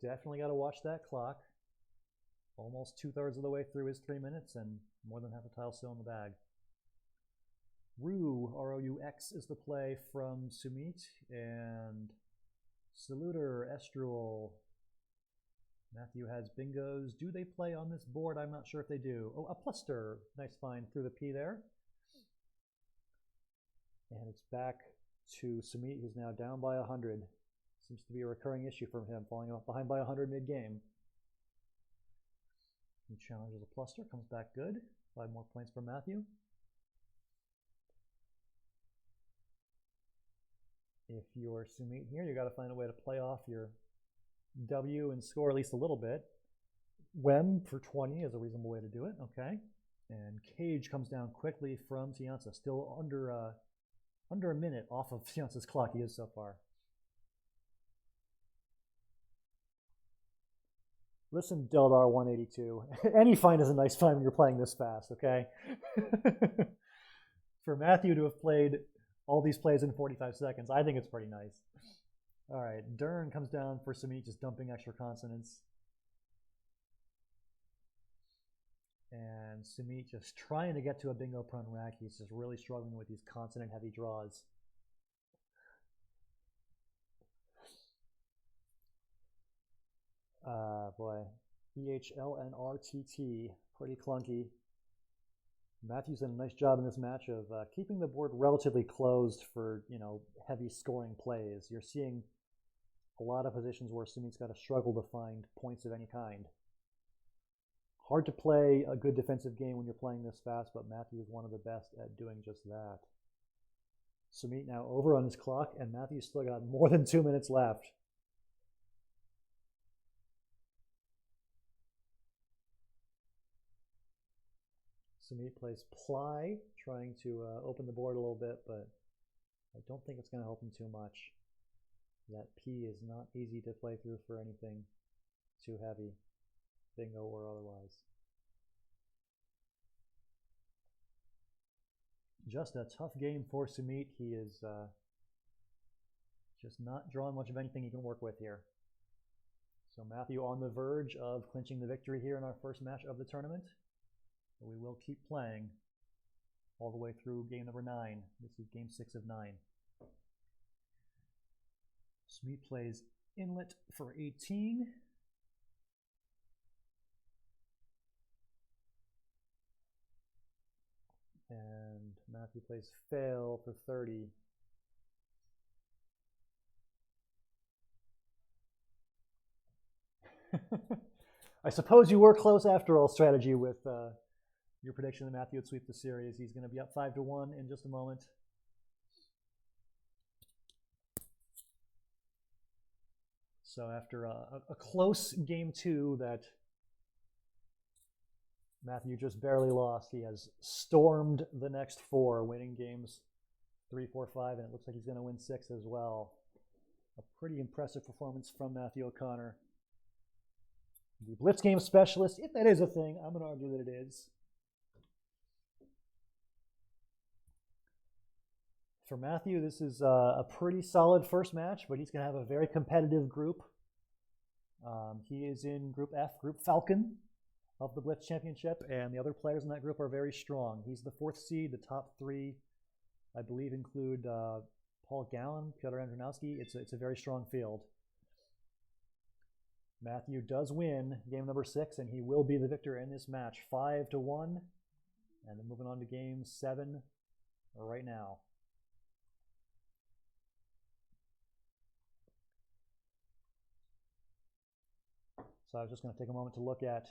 Definitely got to watch that clock. Almost 2/3 of the way through his 3 minutes and more than half a tile still in the bag. Roo, R-O-U-X is the play from Sumeet, and Saluter, Estrel. Matthew has bingos. Do they play on this board? I'm not sure if they do. Oh, a Pluster. Nice find through the P there. And it's back to Sumeet, who's now down by 100. Seems to be a recurring issue from him, falling off behind by 100 mid-game. He challenges a Pluster, comes back good. 5 more points for Matthew. If you're Sumeet here, you got to find a way to play off your W and score at least a little bit. Wem for 20 is a reasonable way to do it. Okay. And Cage comes down quickly from Tianza. Still under a minute off of Tianza's clock he is so far. Listen, Deldar 182. Any find is a nice find when you're playing this fast, okay? For Matthew to have played all these plays in 45 seconds, I think it's pretty nice. All right, Dern comes down for Sumeet, just dumping extra consonants. And Sumeet just trying to get to a bingo prone rack. He's just really struggling with these consonant heavy draws. Boy, EHLNRTT, pretty clunky. Matthew's done a nice job in this match of keeping the board relatively closed for, heavy scoring plays. You're seeing a lot of positions where Sumeet's got to struggle to find points of any kind. Hard to play a good defensive game when you're playing this fast, but Matthew is one of the best at doing just that. Sumeet now over on his clock, and Matthew's still got more than 2 minutes left. Sumeet plays Ply, trying to open the board a little bit, but I don't think it's going to help him too much. That P is not easy to play through for anything too heavy, bingo or otherwise. Just a tough game for Sumeet. He is just not drawing much of anything he can work with here. So Matthew on the verge of clinching the victory here in our first match of the tournament. But we will keep playing all the way through game number 9. This is game 6 of 9. Sumeet plays Inlet for 18. And Matthew plays fail for 30. I suppose you were close after all, strategy, with your prediction that Matthew would sweep the series. He's going to be up 5-1 in just a moment. So after a close game 2 that Matthew just barely lost, he has stormed the next 4, winning games 3, 4, 5, and it looks like he's going to win 6 as well. A pretty impressive performance from Matthew O'Connor. The Blitz game specialist, if that is a thing, I'm going to argue that it is. For Matthew, this is a pretty solid first match, but he's going to have a very competitive group. He is in Group F, Group Falcon of the Blitz Championship, and the other players in that group are very strong. He's the 4th seed. The top 3, I believe, include Paul Gallen, Piotr Andrzejowski. It's a very strong field. Matthew does win game number 6, and he will be the victor in this match, 5-1. And then moving on to game 7 right now. So I was just going to take a moment to look at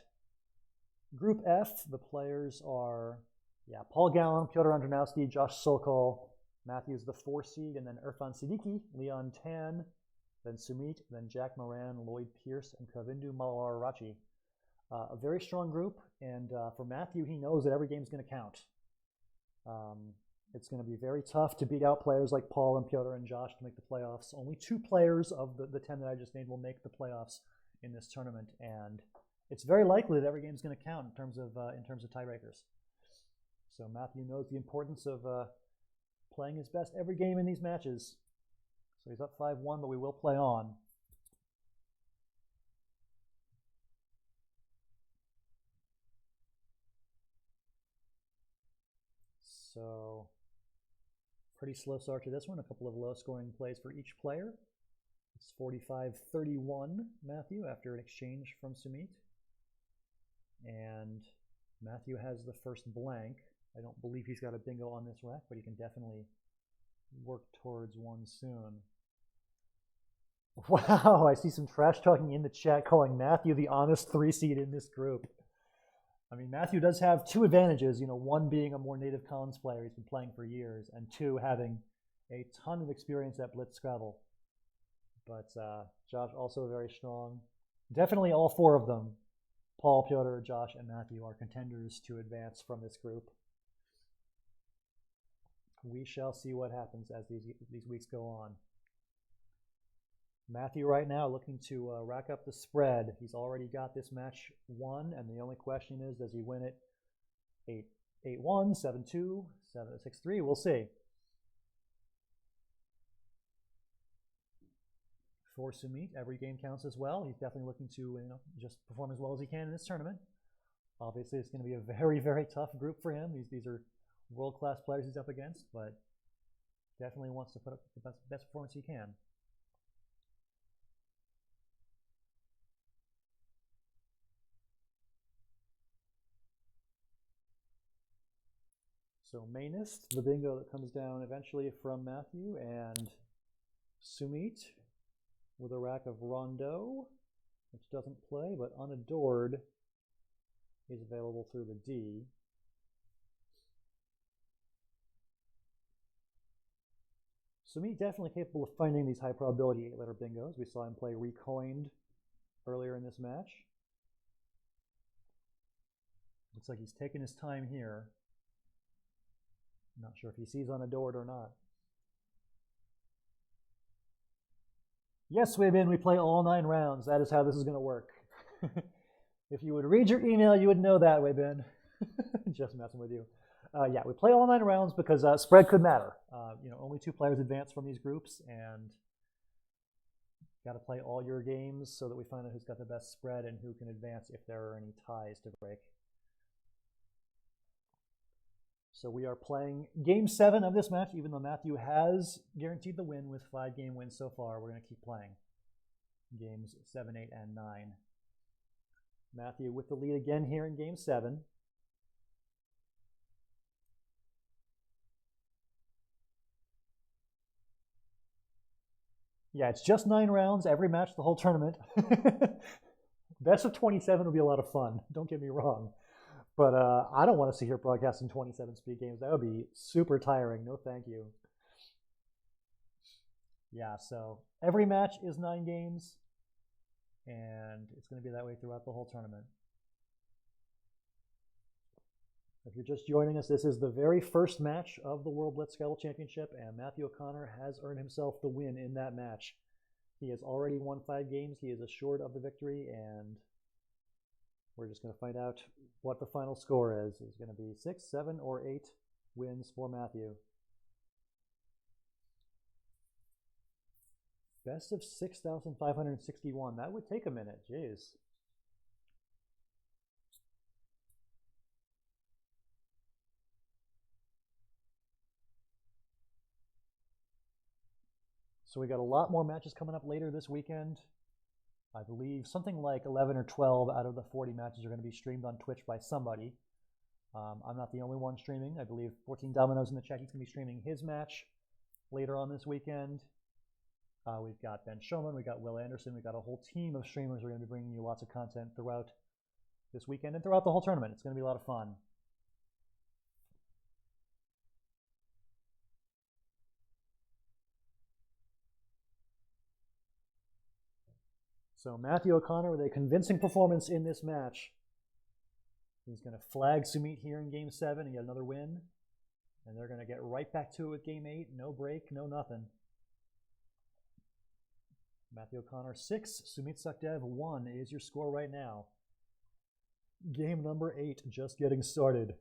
Group F. The players are, Paul Gallen, Piotr Andrzejowski, Josh Sokol. Matthew's the 4 seed, and then Irfan Siddiqui, Leon Tan, then Sumeet, then Jack Moran, Lloyd Pierce, and Kavindu Malararachi. A very strong group, and for Matthew, he knows that every game is going to count. It's going to be very tough to beat out players like Paul and Piotr and Josh to make the playoffs. Only 2 players of the 10 that I just named will make the playoffs in this tournament, and it's very likely that every game is going to count in terms of tiebreakers. So Matthew knows the importance of playing his best every game in these matches. So he's up 5-1, but we will play on. So pretty slow start to this one. A couple of low-scoring plays for each player. It's 45-31, Matthew, after an exchange from Sumeet. And Matthew has the first blank. I don't believe he's got a bingo on this rack, but he can definitely work towards one soon. Wow, I see some trash talking in the chat calling Matthew the honest 3 seed in this group. I mean, Matthew does have 2 advantages, one being a more native Collins player, he's been playing for years, and 2, having a ton of experience at Blitz Scrabble. But Josh also very strong. Definitely all 4 of them, Paul, Piotr, Josh, and Matthew, are contenders to advance from this group. We shall see what happens as these weeks go on. Matthew right now looking to rack up the spread. He's already got this match won, and the only question is, does he win it 8-1, 7-2, 6-3? We'll see. For Sumeet, every game counts as well. He's definitely looking to just perform as well as he can in this tournament. Obviously, it's going to be a very, very tough group for him. These are world-class players he's up against, but definitely wants to put up the best performance he can. So Mainist, the bingo that comes down eventually from Matthew, and Sumeet with a rack of Rondo, which doesn't play, but unadored is available through the D. Sumeet definitely capable of finding these high probability 8-letter bingos. We saw him play Recoined earlier in this match. Looks like he's taking his time here. Not sure if he sees unadored or not. Yes, Weibin, we play all 9 rounds. That is how this is going to work. If you would read your email, you would know that, Weibin. Just messing with you. Yeah, we play all 9 rounds because spread could matter. Only 2 players advance from these groups, and got to play all your games so that we find out who's got the best spread and who can advance if there are any ties to break. So we are playing Game 7 of this match, even though Matthew has guaranteed the win with 5-game wins so far. We're going to keep playing Games 7, 8, and 9. Matthew with the lead again here in Game 7. Yeah, it's just 9 rounds, every match, the whole tournament. Best of 27 would be a lot of fun, don't get me wrong. But I don't want to sit here broadcasting 27 speed games. That would be super tiring. No, thank you. Yeah, so every match is 9 games, and it's going to be that way throughout the whole tournament. If you're just joining us, this is the very first match of the World Blitz Scrabble Championship, and Matthew O'Connor has earned himself the win in that match. He has already won 5 games. He is assured of the victory, and we're just going to find out what the final score is. Is it going to be 6, 7, or 8 wins for Matthew? Best of 6,561. That would take a minute. Jeez. So we got a lot more matches coming up later this weekend. I believe something like 11 or 12 out of the 40 matches are going to be streamed on Twitch by somebody. I'm not the only one streaming. I believe 14 Dominoes in the chat, he's going to be streaming his match later on this weekend. We've got Ben Showman, we've got Will Anderson, we've got a whole team of streamers who are going to be bringing you lots of content throughout this weekend and throughout the whole tournament. It's going to be a lot of fun. So Matthew O'Connor with a convincing performance in this match. He's going to flag Sumeet here in Game 7 and get another win. And they're going to get right back to it with Game 8. No break, no nothing. Matthew O'Connor 6, Sumeet Sachdev 1 is your score right now. Game number 8 just getting started.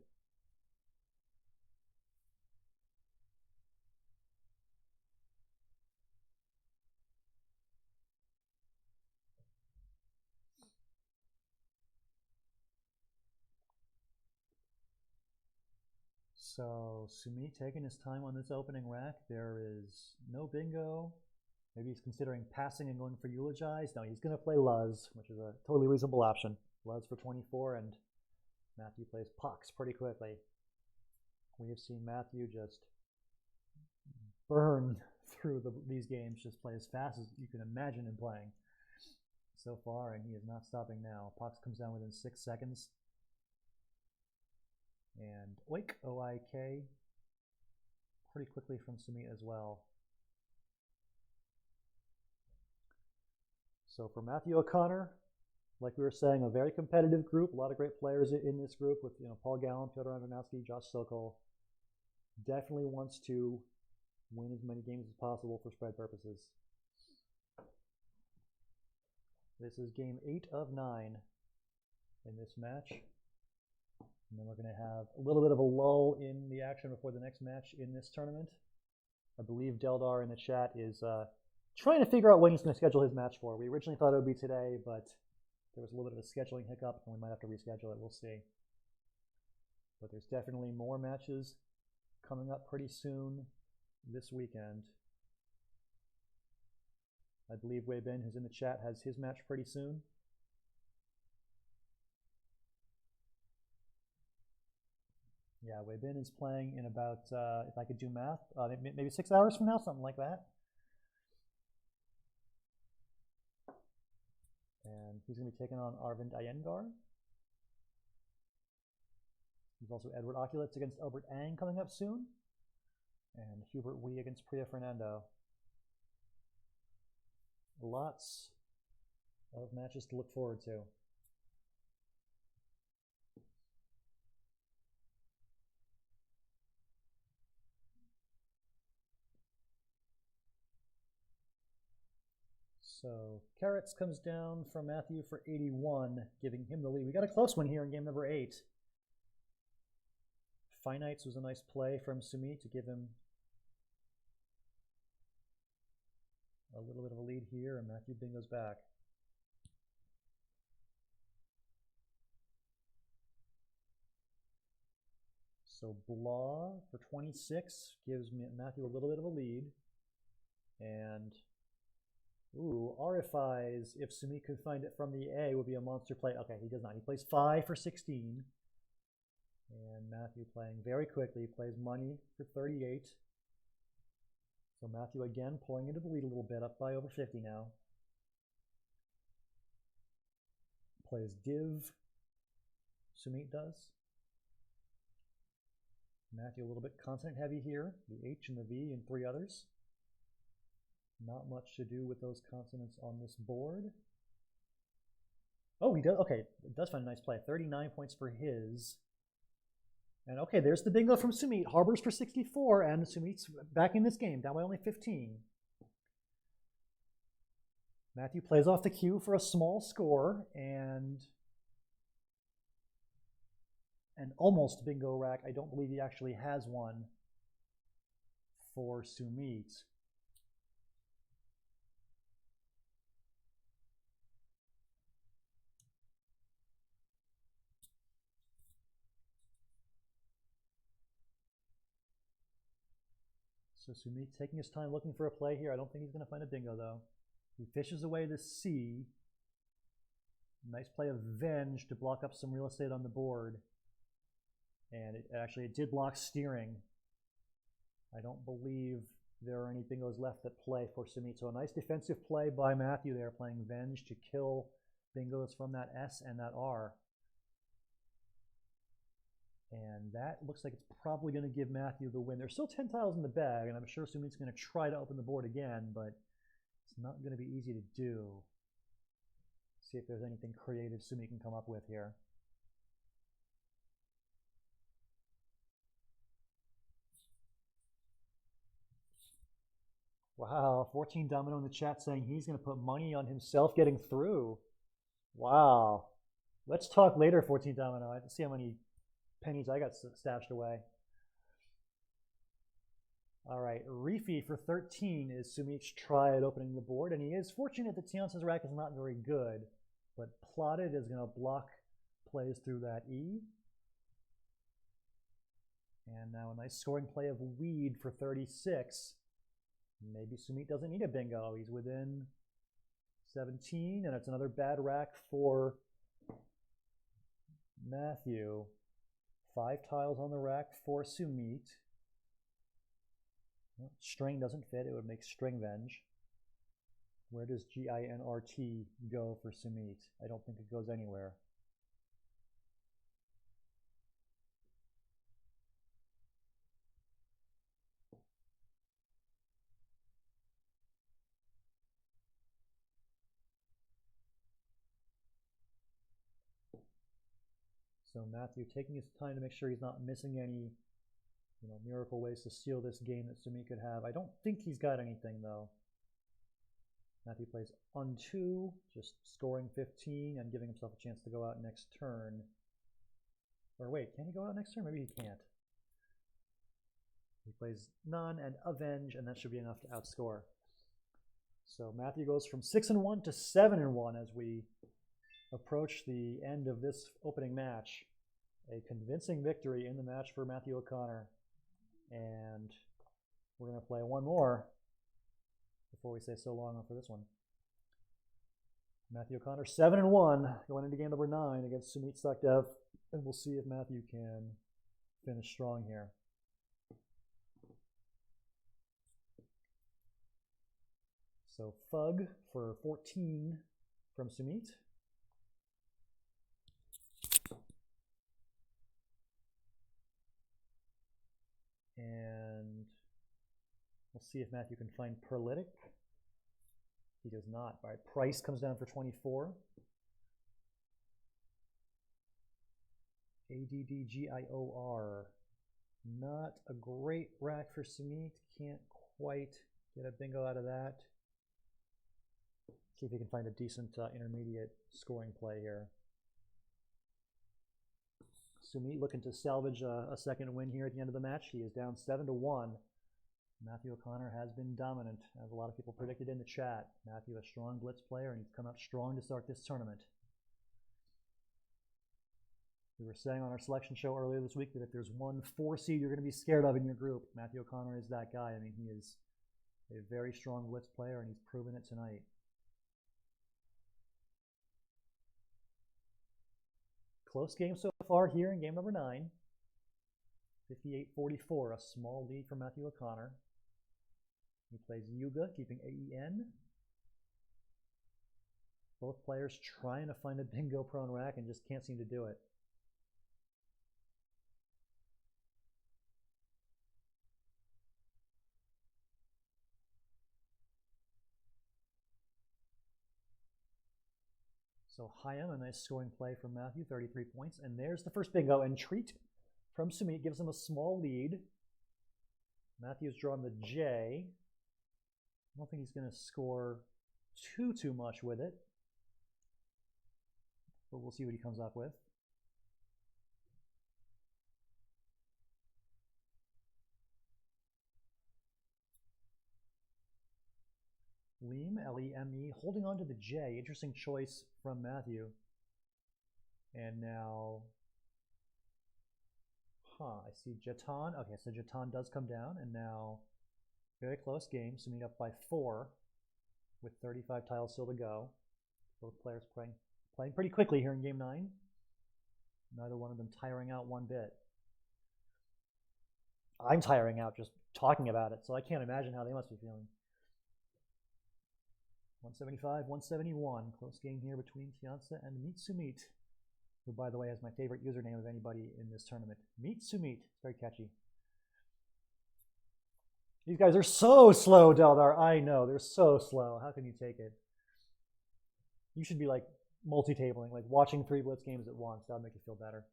So Sumeet taking his time on this opening rack. There is no bingo. Maybe he's considering passing and going for eulogize. No, he's going to play Luz, which is a totally reasonable option. Luz for 24, and Matthew plays Pox pretty quickly. We have seen Matthew just burn through these games, just play as fast as you can imagine him playing so far, and he is not stopping now. Pox comes down within 6 seconds. And oik, O-I-K, pretty quickly from Sumeet as well. So for Matthew O'Connor, like we were saying, a very competitive group, a lot of great players in this group with Paul Gallen, Pyotr Andronowski, Josh Sokol. Definitely wants to win as many games as possible for spread purposes. This is game 8 of 9 in this match. And then we're going to have a little bit of a lull in the action before the next match in this tournament. I believe Deldar in the chat is trying to figure out when he's going to schedule his match for. We originally thought it would be today, but there was a little bit of a scheduling hiccup, and we might have to reschedule it. We'll see. But there's definitely more matches coming up pretty soon this weekend. I believe Weibin, who's in the chat, has his match pretty soon. Yeah, Weibin is playing in about, if I could do math, maybe 6 hours from now, something like that. And he's going to be taking on Arvind Iyengar. There's also Edward Oculitz against Albert Ang coming up soon. And Hubert Wee against Priya Fernando. Lots of matches to look forward to. So Carrots comes down from Matthew for 81, giving him the lead. We got a close one here in game number 8. Finites was a nice play from Sumeet to give him a little bit of a lead here, and Matthew bingoes back. So Blah for 26 gives Matthew a little bit of a lead. And ooh, RFIs, if Sumeet could find it from the A, would be a monster play. Okay, he does not. He plays 5 for 16. And Matthew playing very quickly, plays money for 38. So So Matthew again pulling into the lead a little bit, up by over 50 now. Plays div. Sumeet does. Matthew a little bit consonant heavy here. The H and the V and 3 others. Not much to do with those consonants on this board. Oh, he does. Okay, it does find a nice play. 39 points for his. And okay, there's the bingo from Sumeet. Harbors for 64, and Sumeet's back in this game, down by only 15. Matthew plays off the cue for a small score, and an almost bingo rack. I don't believe he actually has one for Sumeet. So Sumeet taking his time looking for a play here. I don't think he's going to find a bingo, though. He fishes away the C. Nice play of Venge to block up some real estate on the board. And it did block steering. I don't believe there are any bingos left that play for Sumeet. So a nice defensive play by Matthew there, playing Venge to kill bingos from that S and that R. And that looks like it's probably going to give Matthew the win. There's still 10 tiles in the bag, and I'm sure Sumeet's going to try to open the board again, but it's not going to be easy to do. See if there's anything creative Sumeet can come up with here. Wow, 14 Domino in the chat saying he's going to put money on himself getting through. Wow. Let's talk later, 14 Domino. I have to see how many pennies I got stashed away. All right, Reefy for 13 is Sumeet's try at opening the board, and he is fortunate that Tiance's rack is not very good, but Plotted is going to block plays through that E. And now a nice scoring play of Weed for 36. Maybe Sumeet doesn't need a bingo. He's within 17, and it's another bad rack for Matthew. 5 tiles on the rack for Sumeet. Well, string doesn't fit. It would make string Venge. Where does GINRT go for Sumeet? I don't think it goes anywhere. So Matthew taking his time to make sure he's not missing any, miracle ways to steal this game that Sumeet could have. I don't think he's got anything, though. Matthew plays on 2, just scoring 15 and giving himself a chance to go out next turn. Or wait, can he go out next turn? Maybe he can't. He plays none and Avenge, and that should be enough to outscore. So Matthew goes from 6-1 to 7-1 as we approach the end of this opening match. A convincing victory in the match for Matthew O'Connor. And we're going to play one more before we say so long for this one. Matthew O'Connor 7-1 going into game number 9 against Sumeet Sachdev, and we'll see if Matthew can finish strong here. So Fug for 14 from Sumeet. And we'll see if Matthew can find Perlitic. He does not. All right, Price comes down for 24. ADDGIOR. Not a great rack for Sumeet. Can't quite get a bingo out of that. See if he can find a decent intermediate scoring play here. Sumeet looking to salvage a second win here at the end of the match. He is down 7-1. Matthew O'Connor has been dominant, as a lot of people predicted in the chat. Matthew, a strong Blitz player, and he's come out strong to start this tournament. We were saying on our selection show earlier this week that if there's one 4 seed you're going to be scared of in your group, Matthew O'Connor is that guy. I mean, he is a very strong Blitz player, and he's proven it tonight. Close game so far here in game number 9. 58-44, a small lead for Matthew O'Connor. He plays Yuga, keeping AEN. Both players trying to find a bingo prone rack and just can't seem to do it. So Hayam, a nice scoring play from Matthew, 33 points. And there's the first bingo. And treat from Sumeet gives him a small lead. Matthew's drawn the J. I don't think he's going to score too much with it. But we'll see what he comes up with. Leme, L-E-M-E, holding on to the J. Interesting choice from Matthew. And now, I see Jeton. Okay, so Jeton does come down, and now very close game. Sumeet up by 4 with 35 tiles still to go. Both players playing pretty quickly here in game 9. Neither one of them tiring out one bit. I'm tiring out just talking about it, so I can't imagine how they must be feeling. 175, 171. Close game here between Tiansa and Meet Sumeet, who, by the way, has my favorite username of anybody in this tournament. Meet Sumeet. It's very catchy. These guys are so slow, Deldar. I know, they're so slow. How can you take it? You should be like multi-tabling, like watching 3 Blitz games at once. That'll make you feel better.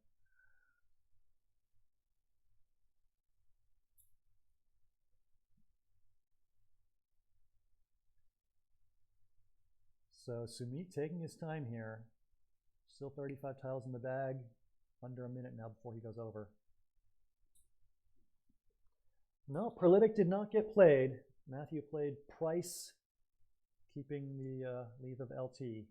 So Sumeet taking his time here. Still 35 tiles in the bag. Under a minute now before he goes over. No, Prolific did not get played. Matthew played Price, keeping the lead of LT.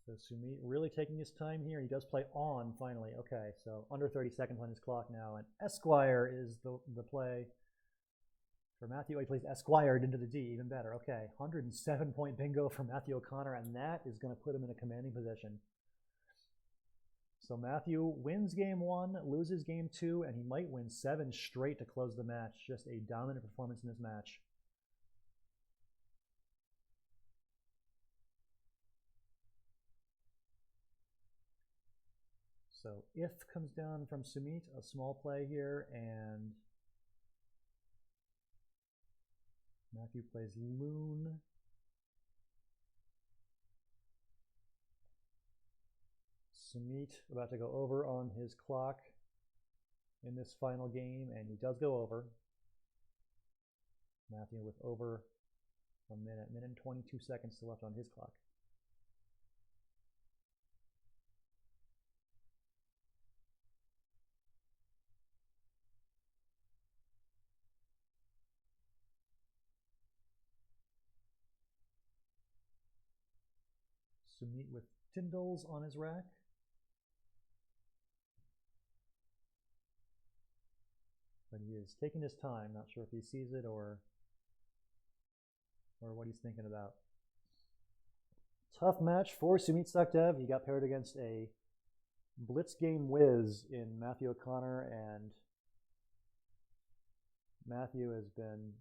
So Sumeet really taking his time here. He does play on finally. Okay, so under 30 seconds on his clock now. And Esquire is the play for Matthew. He plays Esquired into the D, even better. Okay, 107-point bingo for Matthew O'Connor, and that is going to put him in a commanding position. So Matthew wins game 1, loses game 2, and he might win 7 straight to close the match. Just a dominant performance in this match. So if comes down from Sumeet, a small play here, and Matthew plays Loon. Sumeet about to go over on his clock in this final game, and he does go over. Matthew with over a minute and 22 seconds left on his clock. Sumeet with Tyndalls on his rack. But he is taking his time. Not sure if he sees it or what he's thinking about. Tough match for Sumeet Sachdev. He got paired against a Blitz game whiz in Matthew O'Connor, and Matthew has been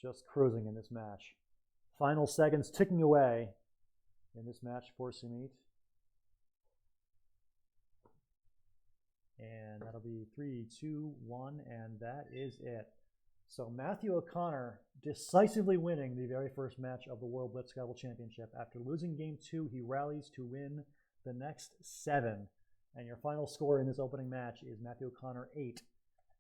just cruising in this match. Final seconds ticking away in this match for Sumeet. And that'll be 3, 2, 1, and that is it. So Matthew O'Connor decisively winning the very first match of the World Blitz Scrabble Championship. After losing game 2, he rallies to win the next 7. And your final score in this opening match is Matthew O'Connor 8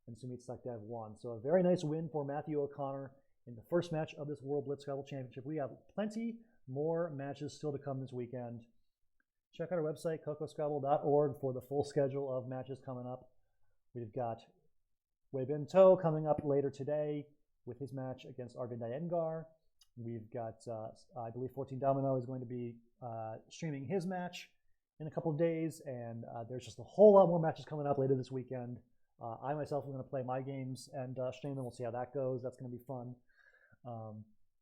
and Sumeet Sachdev 1. So a very nice win for Matthew O'Connor in the first match of this World Blitz Scrabble Championship. We have plenty more matches still to come this weekend. Check out our website, cocoscrabble.org, for the full schedule of matches coming up. We've got Wei Bin To coming up later today with his match against Arvind Iyengar. We've got, I believe 14 Domino is going to be streaming his match in a couple of days, and there's just a whole lot more matches coming up later this weekend. I myself am going to play my games and stream them. We'll see how that goes. That's going to be fun.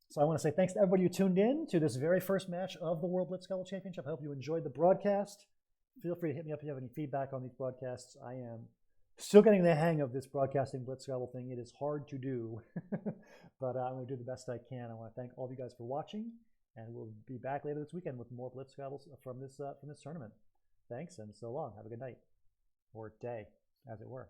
So I want to say thanks to everybody who tuned in to this very first match of the World Blitz Scrabble Championship. I hope you enjoyed the broadcast. Feel free to hit me up if you have any feedback on these broadcasts. I am still getting the hang of this broadcasting Blitz Scrabble thing. It is hard to do, but I'm going to do the best I can. I want to thank all of you guys for watching, and we'll be back later this weekend with more Blitz Scrabbles from this tournament. Thanks, and so long. Have a good night, or day, as it were.